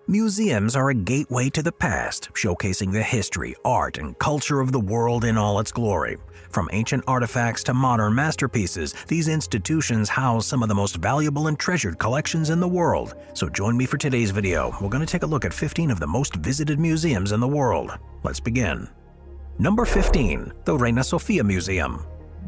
Museums are a gateway to the past, showcasing the history, art, and culture of the world in all its glory. From ancient artifacts to modern masterpieces, these institutions house some of the most valuable and treasured collections in the world. So join me for today's video. We're going to take a look at 15 of the most visited museums in the world. Let's begin. Number 15. The Reina Sofia Museum.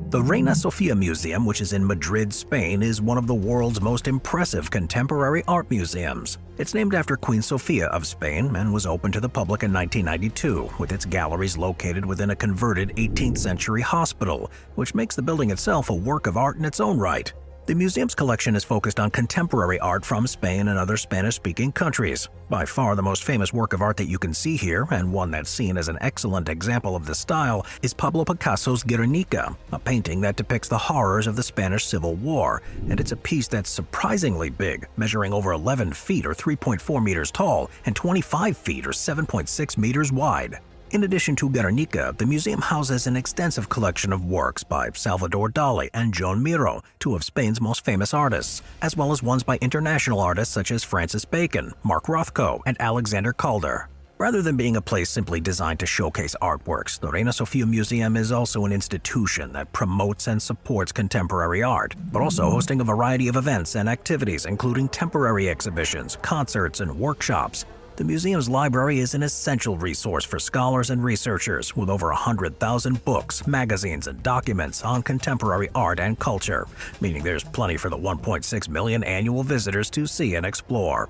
The Reina Sofia Museum, which is in Madrid, Spain, is one of the world's most impressive contemporary art museums. It's named after Queen Sofia of Spain and was opened to the public in 1992, with its galleries located within a converted 18th century hospital, which makes the building itself a work of art in its own right. The museum's collection is focused on contemporary art from Spain and other Spanish-speaking countries. By far the most famous work of art that you can see here, and one that's seen as an excellent example of the style, is Pablo Picasso's Guernica, a painting that depicts the horrors of the Spanish Civil War, and it's a piece that's surprisingly big, measuring over 11 feet or 3.4 meters tall and 25 feet or 7.6 meters wide. In addition to Guernica, the museum houses an extensive collection of works by Salvador Dali and Joan Miró, two of Spain's most famous artists, as well as ones by international artists such as Francis Bacon, Mark Rothko, and Alexander Calder. Rather than being a place simply designed to showcase artworks, the Reina Sofia Museum is also an institution that promotes and supports contemporary art, but also hosting a variety of events and activities including temporary exhibitions, concerts, and workshops. The museum's library is an essential resource for scholars and researchers, with over 100,000 books, magazines, and documents on contemporary art and culture, meaning there's plenty for the 1.6 million annual visitors to see and explore.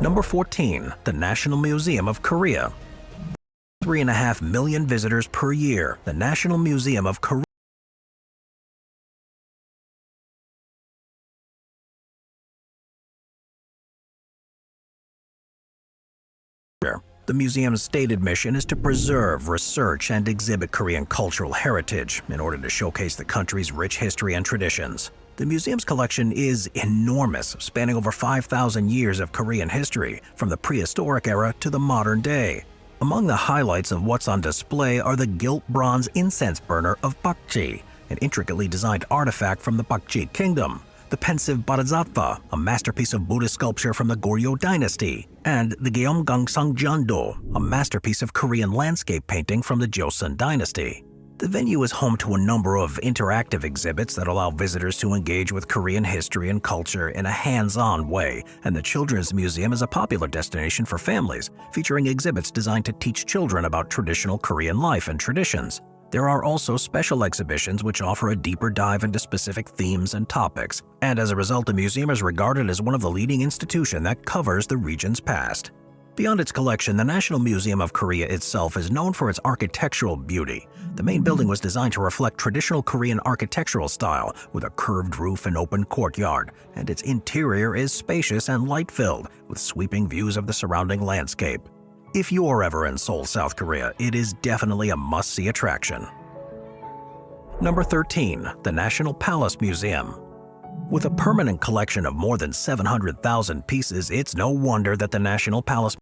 Number 14. The National Museum of Korea. 3.5 million visitors per year, the National Museum of Korea The museum's stated mission is to preserve, research, and exhibit Korean cultural heritage in order to showcase the country's rich history and traditions. The museum's collection is enormous, spanning over 5,000 years of Korean history, from the prehistoric era to the modern day. Among the highlights of what's on display are the gilt bronze incense burner of Bakji, an intricately designed artifact from the Bakji Kingdom, the pensive Bodhisattva, a masterpiece of Buddhist sculpture from the Goryeo dynasty, and the Gyeomgang Sangjando, a masterpiece of Korean landscape painting from the Joseon dynasty. The venue is home to a number of interactive exhibits that allow visitors to engage with Korean history and culture in a hands-on way, and the Children's Museum is a popular destination for families, featuring exhibits designed to teach children about traditional Korean life and traditions. There are also special exhibitions which offer a deeper dive into specific themes and topics, and as a result, the museum is regarded as one of the leading institutions that covers the region's past. Beyond its collection, the National Museum of Korea itself is known for its architectural beauty. The main building was designed to reflect traditional Korean architectural style, with a curved roof and open courtyard, and its interior is spacious and light-filled, with sweeping views of the surrounding landscape. If you're ever in Seoul, South Korea, it is definitely a must-see attraction. Number 13. The National Palace Museum. With a permanent collection of more than 700,000 pieces, it's no wonder that the National Palace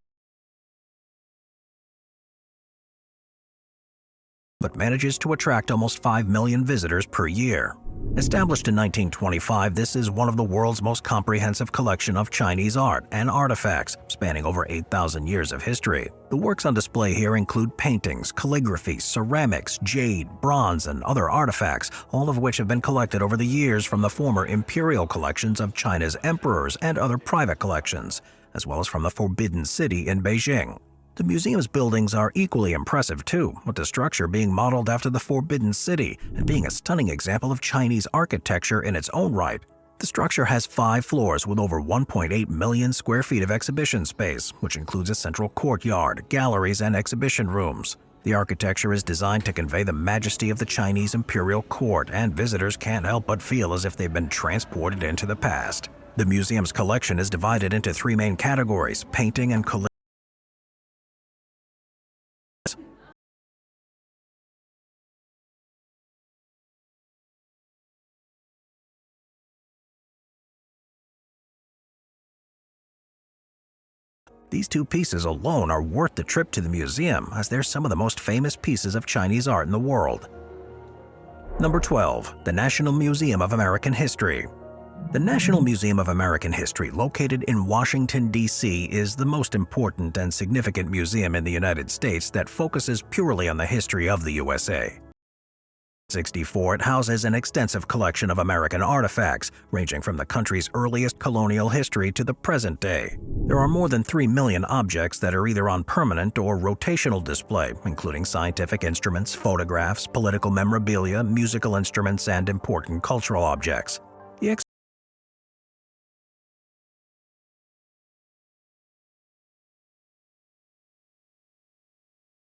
manages to attract almost 5 million visitors per year. Established in 1925, this is one of the world's most comprehensive collection of Chinese art and artifacts, spanning over 8,000 years of history. The works on display here include paintings, calligraphy, ceramics, jade, bronze, and other artifacts, all of which have been collected over the years from the former imperial collections of China's emperors and other private collections, as well as from the Forbidden City in Beijing. The museum's buildings are equally impressive too, with the structure being modeled after the Forbidden City and being a stunning example of Chinese architecture in its own right. The structure has 5 floors with over 1.8 million square feet of exhibition space, which includes a central courtyard, galleries, and exhibition rooms. The architecture is designed to convey the majesty of the Chinese imperial court, and visitors can't help but feel as if they've been transported into the past. The museum's collection is divided into 3 main categories: painting and calligraphy. These 2 pieces alone are worth the trip to the museum, as they're some of the most famous pieces of Chinese art in the world. Number 12. The National Museum of American History. The National Museum of American History, located in Washington, D.C., is the most important and significant museum in the United States that focuses purely on the history of the USA. 64, it houses an extensive collection of American artifacts, ranging from the country's earliest colonial history to the present day. There are more than 3 million objects that are either on permanent or rotational display, including scientific instruments, photographs, political memorabilia, musical instruments, and important cultural objects.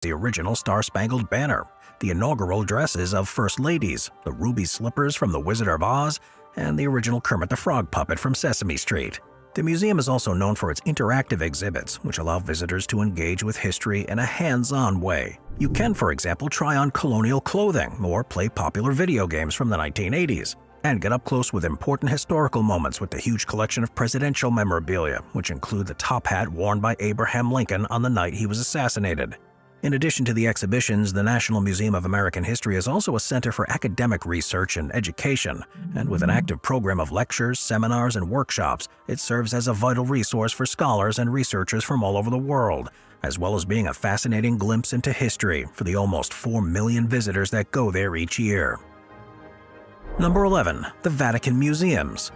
The original Star-Spangled Banner, the inaugural dresses of First Ladies, the ruby slippers from The Wizard of Oz, and the original Kermit the Frog puppet from Sesame Street. The museum is also known for its interactive exhibits, which allow visitors to engage with history in a hands-on way. You can, for example, try on colonial clothing or play popular video games from the 1980s, and get up close with important historical moments with the huge collection of presidential memorabilia, which include the top hat worn by Abraham Lincoln on the night he was assassinated. In addition to the exhibitions, the National Museum of American History is also a center for academic research and education, and with an active program of lectures, seminars, and workshops, it serves as a vital resource for scholars and researchers from all over the world, as well as being a fascinating glimpse into history for the almost 4 million visitors that go there each year. Number 11. The Vatican Museums.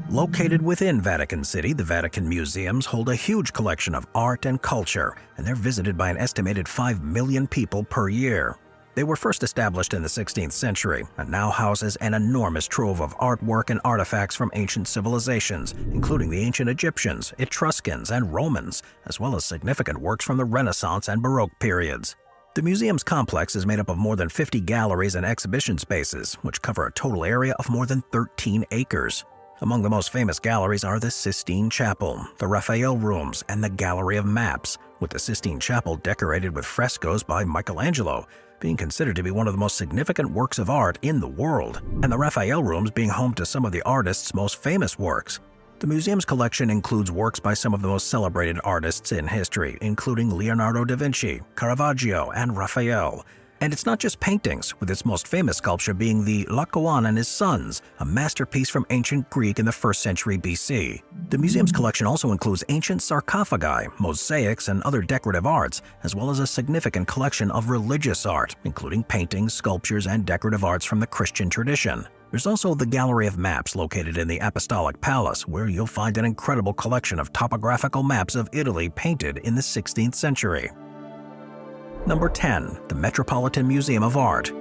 Located within Vatican City, the Vatican Museums hold a huge collection of art and culture, and they're visited by an estimated 5 million people per year. They were first established in the 16th century and now houses an enormous trove of artwork and artifacts from ancient civilizations, including the ancient Egyptians, Etruscans, and Romans, as well as significant works from the Renaissance and Baroque periods. The museum's complex is made up of more than 50 galleries and exhibition spaces, which cover a total area of more than 13 acres. Among the most famous galleries are the Sistine Chapel, the Raphael Rooms, and the Gallery of Maps, with the Sistine Chapel decorated with frescoes by Michelangelo, being considered to be one of the most significant works of art in the world, and the Raphael Rooms being home to some of the artist's most famous works. The museum's collection includes works by some of the most celebrated artists in history, including Leonardo da Vinci, Caravaggio, and Raphael. And it's not just paintings, with its most famous sculpture being the Laocoon and His Sons, a masterpiece from ancient Greek in the 1st century BC. The museum's collection also includes ancient sarcophagi, mosaics, and other decorative arts, as well as a significant collection of religious art, including paintings, sculptures, and decorative arts from the Christian tradition. There's also the Gallery of Maps located in the Apostolic Palace, where you'll find an incredible collection of topographical maps of Italy painted in the 16th century. Number 10. The Metropolitan Museum of Art.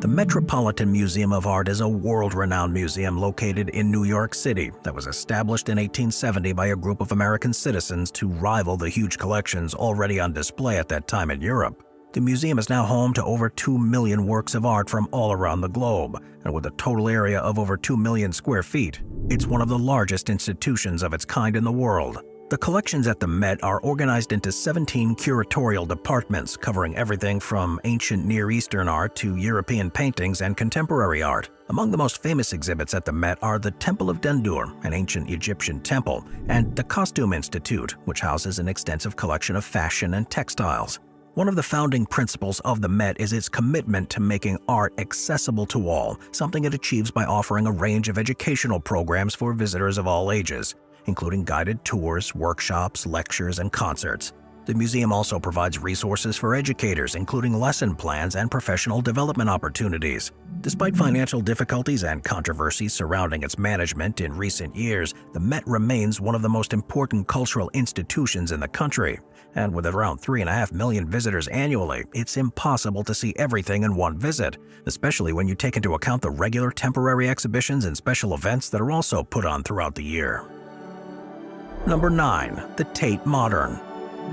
The Metropolitan Museum of Art is a world-renowned museum located in New York City that was established in 1870 by a group of American citizens to rival the huge collections already on display at that time in Europe. The museum is now home to over 2 million works of art from all around the globe, and with a total area of over 2 million square feet, it's one of the largest institutions of its kind in the world. The collections at the Met are organized into 17 curatorial departments covering everything from ancient Near Eastern art to European paintings and contemporary art. Among the most famous exhibits at the Met are the Temple of Dendur, an ancient Egyptian temple, and the Costume Institute, which houses an extensive collection of fashion and textiles. One of the founding principles of the Met is its commitment to making art accessible to all, something it achieves by offering a range of educational programs for visitors of all ages, including guided tours, workshops, lectures, and concerts. The museum also provides resources for educators, including lesson plans and professional development opportunities. Despite financial difficulties and controversies surrounding its management in recent years, the Met remains one of the most important cultural institutions in the country. And with around 3.5 million visitors annually, it's impossible to see everything in one visit, especially when you take into account the regular temporary exhibitions and special events that are also put on throughout the year. Number 9. The Tate Modern.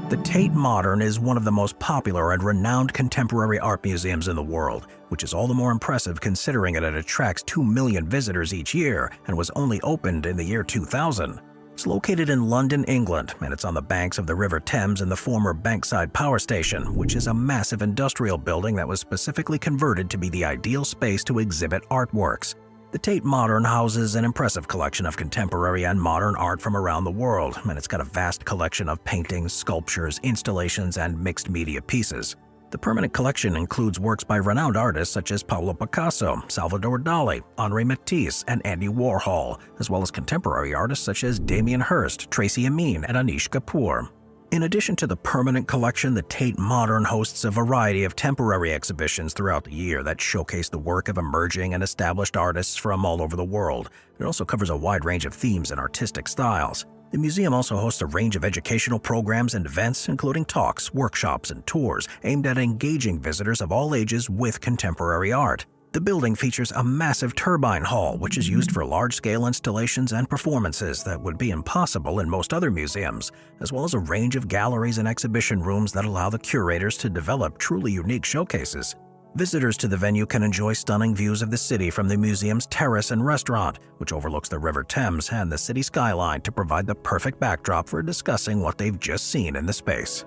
The Tate Modern is one of the most popular and renowned contemporary art museums in the world, which is all the more impressive considering it attracts 2 million visitors each year and was only opened in the year 2000. It's located in London, England, and it's on the banks of the River Thames in the former Bankside Power Station, which is a massive industrial building that was specifically converted to be the ideal space to exhibit artworks. The Tate Modern houses an impressive collection of contemporary and modern art from around the world, and it's got a vast collection of paintings, sculptures, installations, and mixed media pieces. The permanent collection includes works by renowned artists such as Pablo Picasso, Salvador Dali, Henri Matisse, and Andy Warhol, as well as contemporary artists such as Damien Hirst, Tracy Emin, and Anish Kapoor. In addition to the permanent collection, the Tate Modern hosts a variety of temporary exhibitions throughout the year that showcase the work of emerging and established artists from all over the world. It also covers a wide range of themes and artistic styles. The museum also hosts a range of educational programs and events, including talks, workshops, and tours aimed at engaging visitors of all ages with contemporary art. The building features a massive turbine hall, which is used for large-scale installations and performances that would be impossible in most other museums, as well as a range of galleries and exhibition rooms that allow the curators to develop truly unique showcases. Visitors to the venue can enjoy stunning views of the city from the museum's terrace and restaurant, which overlooks the River Thames and the city skyline to provide the perfect backdrop for discussing what they've just seen in the space.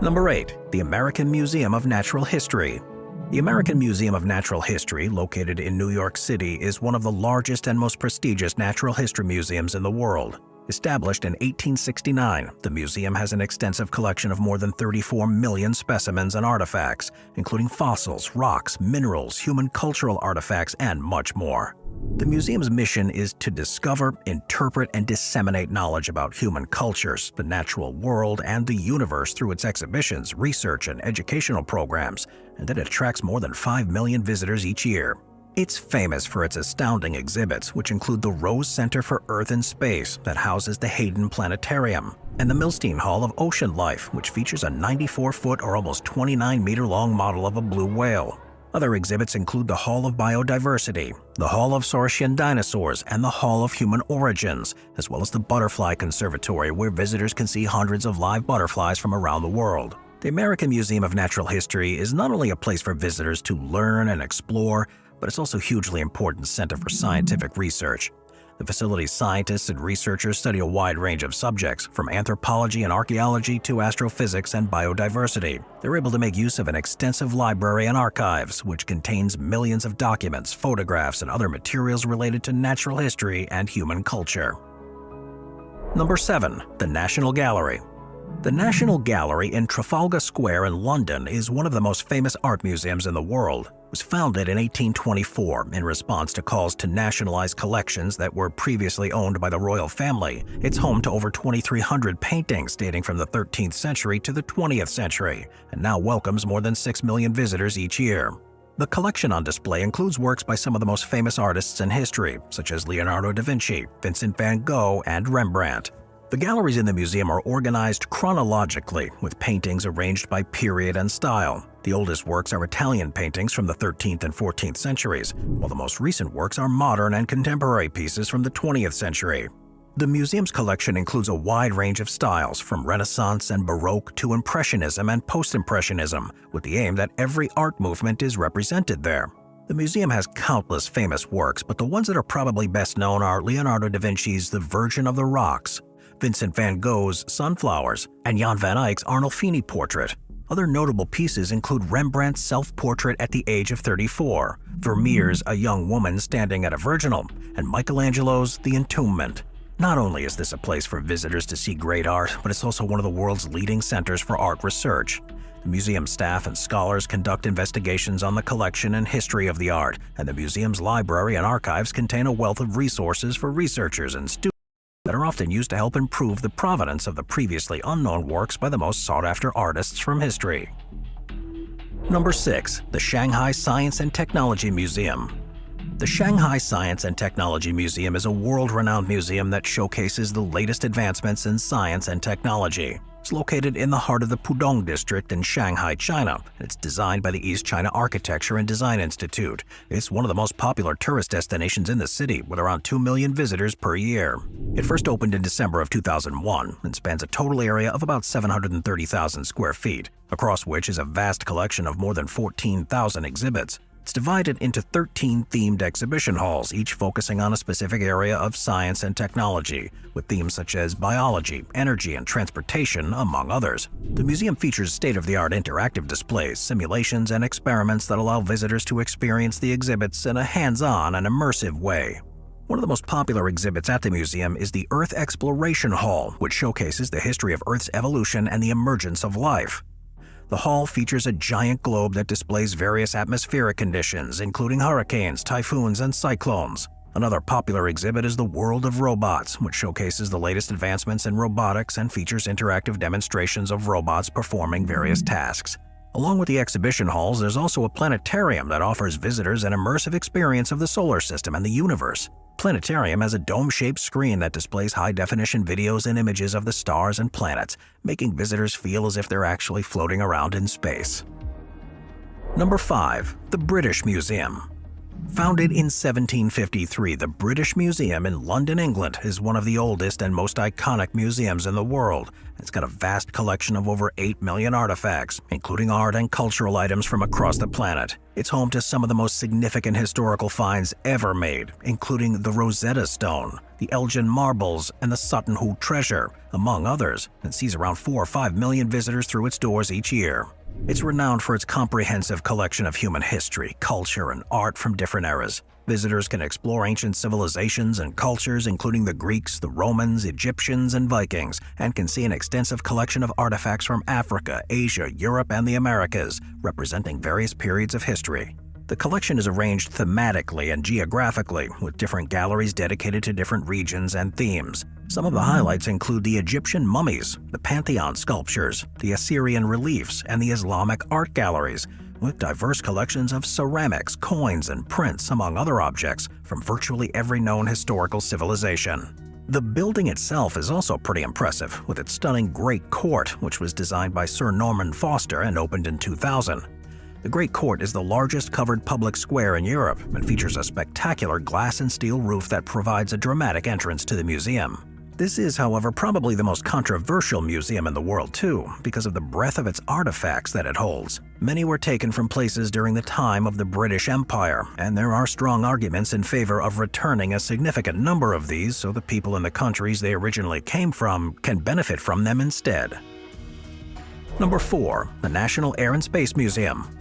Number 8. The American Museum of Natural History. The American Museum of Natural History, located in New York City, is one of the largest and most prestigious natural history museums in the world. Established in 1869, the museum has an extensive collection of more than 34 million specimens and artifacts, including fossils, rocks, minerals, human cultural artifacts, and much more. The museum's mission is to discover, interpret, and disseminate knowledge about human cultures, the natural world, and the universe through its exhibitions, research, and educational programs, and it attracts more than 5 million visitors each year. It's famous for its astounding exhibits, which include the Rose Center for Earth and Space that houses the Hayden Planetarium, and the Milstein Hall of Ocean Life, which features a 94-foot or almost 29-meter-long model of a blue whale. Other exhibits include the Hall of Biodiversity, the Hall of Saurian Dinosaurs, and the Hall of Human Origins, as well as the Butterfly Conservatory, where visitors can see hundreds of live butterflies from around the world. The American Museum of Natural History is not only a place for visitors to learn and explore, but it's also a hugely important center for scientific research. The facility's scientists and researchers study a wide range of subjects, from anthropology and archaeology to astrophysics and biodiversity. They're able to make use of an extensive library and archives, which contains millions of documents, photographs, and other materials related to natural history and human culture. Number 7. The National Gallery. The National Gallery in Trafalgar Square in London is one of the most famous art museums in the world. It was founded in 1824 in response to calls to nationalize collections that were previously owned by the royal family. It's home to over 2,300 paintings dating from the 13th century to the 20th century, and now welcomes more than 6 million visitors each year. The collection on display includes works by some of the most famous artists in history, such as Leonardo da Vinci, Vincent van Gogh, and Rembrandt. The galleries in the museum are organized chronologically, with paintings arranged by period and style. The oldest works are Italian paintings from the 13th and 14th centuries, while the most recent works are modern and contemporary pieces from the 20th century. The museum's collection includes a wide range of styles, from Renaissance and Baroque to Impressionism and Post-Impressionism, with the aim that every art movement is represented there. The museum has countless famous works, but the ones that are probably best known are Leonardo da Vinci's The Virgin of the Rocks, Vincent van Gogh's Sunflowers, and Jan van Eyck's Arnolfini portrait. Other notable pieces include Rembrandt's self-portrait at the age of 34, Vermeer's A Young Woman Standing at a Virginal, and Michelangelo's The Entombment. Not only is this a place for visitors to see great art, but it's also one of the world's leading centers for art research. The museum staff and scholars conduct investigations on the collection and history of the art, and the museum's library and archives contain a wealth of resources for researchers and students that are often used to help improve the provenance of the previously unknown works by the most sought-after artists from history. Number 6. The Shanghai Science and Technology Museum. The Shanghai Science and Technology Museum is a world-renowned museum that showcases the latest advancements in science and technology. It's located in the heart of the Pudong district in Shanghai, China. It's designed by the East China Architecture and Design Institute. It's one of the most popular tourist destinations in the city, with around 2 million visitors per year. It first opened in December of 2001 and spans a total area of about 730,000 square feet, across which is a vast collection of more than 14,000 exhibits. It's divided into 13 themed exhibition halls, each focusing on a specific area of science and technology, with themes such as biology, energy, and transportation, among others. The museum features state-of-the-art interactive displays, simulations, and experiments that allow visitors to experience the exhibits in a hands-on and immersive way. One of the most popular exhibits at the museum is the Earth Exploration Hall, which showcases the history of Earth's evolution and the emergence of life. The hall features a giant globe that displays various atmospheric conditions, including hurricanes, typhoons, and cyclones. Another popular exhibit is the World of Robots, which showcases the latest advancements in robotics and features interactive demonstrations of robots performing various tasks. Along with the exhibition halls, there's also a planetarium that offers visitors an immersive experience of the solar system and the universe. Planetarium has a dome-shaped screen that displays high-definition videos and images of the stars and planets, making visitors feel as if they're actually floating around in space. Number 5. The British Museum. Founded in 1753, the British Museum in London, England is one of the oldest and most iconic museums in the world. It's got a vast collection of over 8 million artifacts, including art and cultural items from across the planet. It's home to some of the most significant historical finds ever made, including the Rosetta Stone, the Elgin Marbles, and the Sutton Hoo Treasure, among others, and sees around 4 or 5 million visitors through its doors each year. It's renowned for its comprehensive collection of human history, culture, and art from different eras. Visitors can explore ancient civilizations and cultures, including the Greeks, the Romans, Egyptians, and Vikings, and can see an extensive collection of artifacts from Africa, Asia, Europe, and the Americas, representing various periods of history. The collection is arranged thematically and geographically, with different galleries dedicated to different regions and themes. Some of the highlights include the Egyptian mummies, the Pantheon sculptures, the Assyrian reliefs, and the Islamic art galleries, with diverse collections of ceramics, coins, and prints, among other objects, from virtually every known historical civilization. The building itself is also pretty impressive, with its stunning Great Court, which was designed by Sir Norman Foster and opened in 2000. The Great Court is the largest covered public square in Europe and features a spectacular glass and steel roof that provides a dramatic entrance to the museum. This is, however, probably the most controversial museum in the world too, because of the breadth of its artifacts that it holds. Many were taken from places during the time of the British Empire, and there are strong arguments in favor of returning a significant number of these so the people in the countries they originally came from can benefit from them instead. Number 4. The National Air and Space Museum.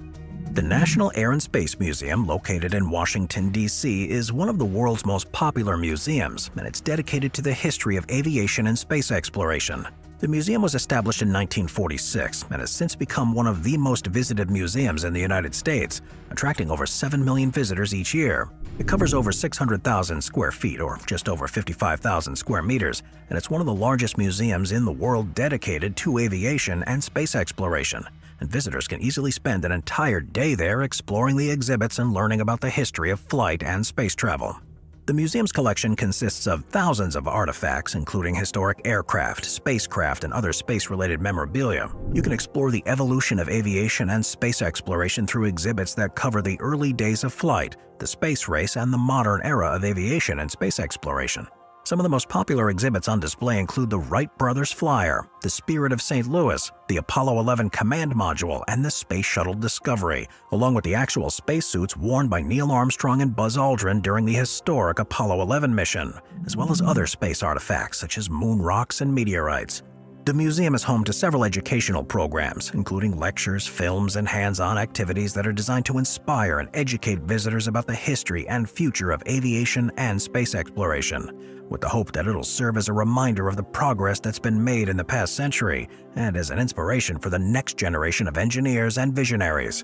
The National Air and Space Museum, located in Washington, D.C., is one of the world's most popular museums, and it's dedicated to the history of aviation and space exploration. The museum was established in 1946 and has since become one of the most visited museums in the United States, attracting over 7 million visitors each year. It covers over 600,000 square feet, or just over 55,000 square meters, and it's one of the largest museums in the world dedicated to aviation and space exploration. And visitors can easily spend an entire day there exploring the exhibits and learning about the history of flight and space travel. The museum's collection consists of thousands of artifacts, including historic aircraft, spacecraft, and other space-related memorabilia. You can explore the evolution of aviation and space exploration through exhibits that cover the early days of flight, the space race, and the modern era of aviation and space exploration. Some of the most popular exhibits on display include the Wright Brothers Flyer, the Spirit of St. Louis, the Apollo 11 Command Module, and the Space Shuttle Discovery, along with the actual spacesuits worn by Neil Armstrong and Buzz Aldrin during the historic Apollo 11 mission, as well as other space artifacts such as moon rocks and meteorites. The museum is home to several educational programs, including lectures, films, and hands-on activities that are designed to inspire and educate visitors about the history and future of aviation and space exploration, with the hope that it'll serve as a reminder of the progress that's been made in the past century and as an inspiration for the next generation of engineers and visionaries.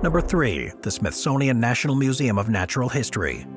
Number 3. The Smithsonian National Museum of Natural History.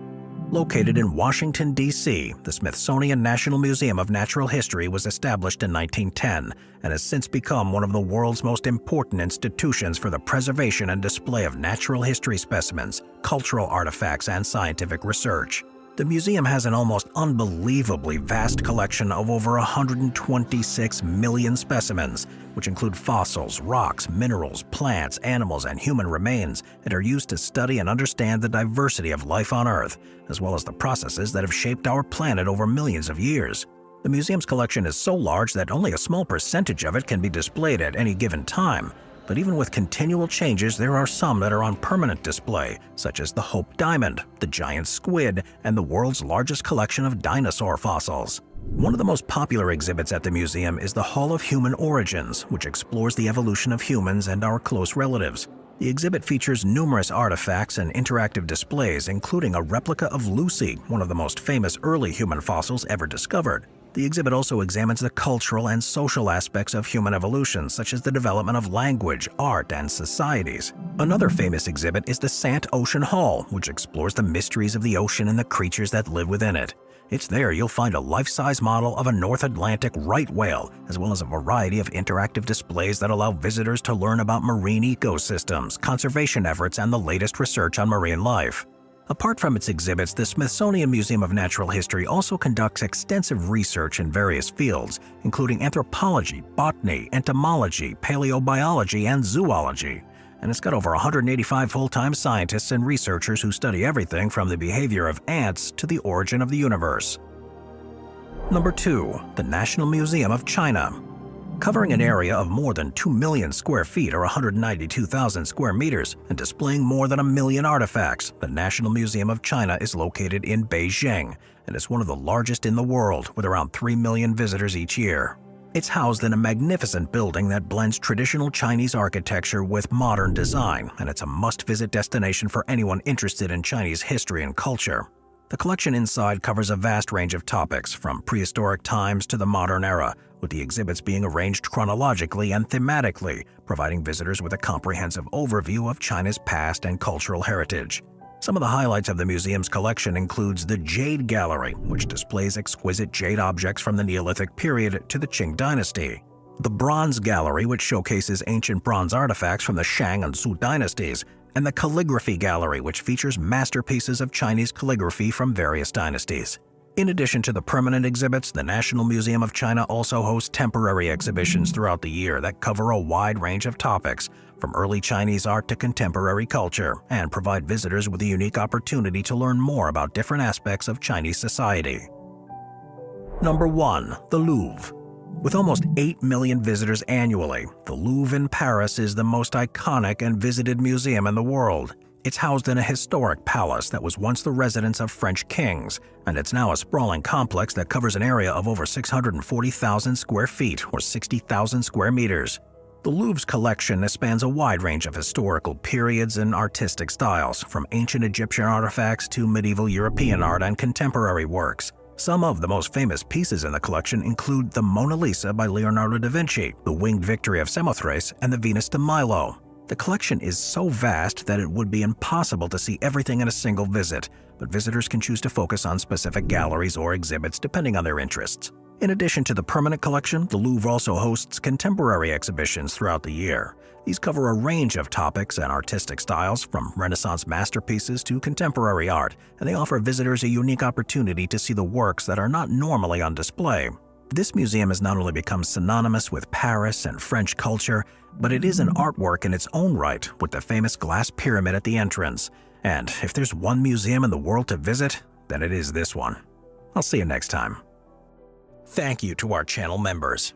Located in Washington, D.C., the Smithsonian National Museum of Natural History was established in 1910 and has since become one of the world's most important institutions for the preservation and display of natural history specimens, cultural artifacts, and scientific research. The museum has an almost unbelievably vast collection of over 126 million specimens, which include fossils, rocks, minerals, plants, animals, and human remains, and are used to study and understand the diversity of life on Earth, as well as the processes that have shaped our planet over millions of years. The museum's collection is so large that only a small percentage of it can be displayed at any given time. But even with continual changes, there are some that are on permanent display, such as the Hope Diamond, the giant squid, and the world's largest collection of dinosaur fossils. One of the most popular exhibits at the museum is the Hall of Human Origins, which explores the evolution of humans and our close relatives. The exhibit features numerous artifacts and interactive displays, including a replica of Lucy, one of the most famous early human fossils ever discovered. The exhibit also examines the cultural and social aspects of human evolution, such as the development of language, art, and societies. Another famous exhibit is the Sant Ocean Hall, which explores the mysteries of the ocean and the creatures that live within it. It's there you'll find a life-size model of a North Atlantic right whale, as well as a variety of interactive displays that allow visitors to learn about marine ecosystems, conservation efforts, and the latest research on marine life. Apart from its exhibits, the Smithsonian Museum of Natural History also conducts extensive research in various fields, including anthropology, botany, entomology, paleobiology, and zoology. And it's got over 185 full-time scientists and researchers who study everything from the behavior of ants to the origin of the universe. Number 2. The National Museum of China. Covering an area of more than 2 million square feet or 192,000 square meters and displaying more than 1 million artifacts, the National Museum of China is located in Beijing and is one of the largest in the world, with around 3 million visitors each year. It's housed in a magnificent building that blends traditional Chinese architecture with modern design, and it's a must-visit destination for anyone interested in Chinese history and culture. The collection inside covers a vast range of topics, from prehistoric times to the modern era, with the exhibits being arranged chronologically and thematically, providing visitors with a comprehensive overview of China's past and cultural heritage. Some of the highlights of the museum's collection includes the Jade Gallery, which displays exquisite jade objects from the Neolithic period to the Qing dynasty. The Bronze Gallery, which showcases ancient bronze artifacts from the Shang and Sui dynasties, and the Calligraphy Gallery, which features masterpieces of Chinese calligraphy from various dynasties. In addition to the permanent exhibits, the National Museum of China also hosts temporary exhibitions throughout the year that cover a wide range of topics, from early Chinese art to contemporary culture, and provide visitors with a unique opportunity to learn more about different aspects of Chinese society. Number 1. The Louvre. With almost 8 million visitors annually, the Louvre in Paris is the most iconic and visited museum in the world. It's housed in a historic palace that was once the residence of French kings, and it's now a sprawling complex that covers an area of over 640,000 square feet or 60,000 square meters. The Louvre's collection spans a wide range of historical periods and artistic styles, from ancient Egyptian artifacts to medieval European art and contemporary works. Some of the most famous pieces in the collection include the Mona Lisa by Leonardo da Vinci, the Winged Victory of Samothrace, and the Venus de Milo. The collection is so vast that it would be impossible to see everything in a single visit, but visitors can choose to focus on specific galleries or exhibits depending on their interests. In addition to the permanent collection, the Louvre also hosts contemporary exhibitions throughout the year. These cover a range of topics and artistic styles, from Renaissance masterpieces to contemporary art, and they offer visitors a unique opportunity to see the works that are not normally on display. This museum has not only become synonymous with Paris and French culture, but it is an artwork in its own right, with the famous glass pyramid at the entrance. And if there's one museum in the world to visit, then it is this one. I'll see you next time. Thank you to our channel members.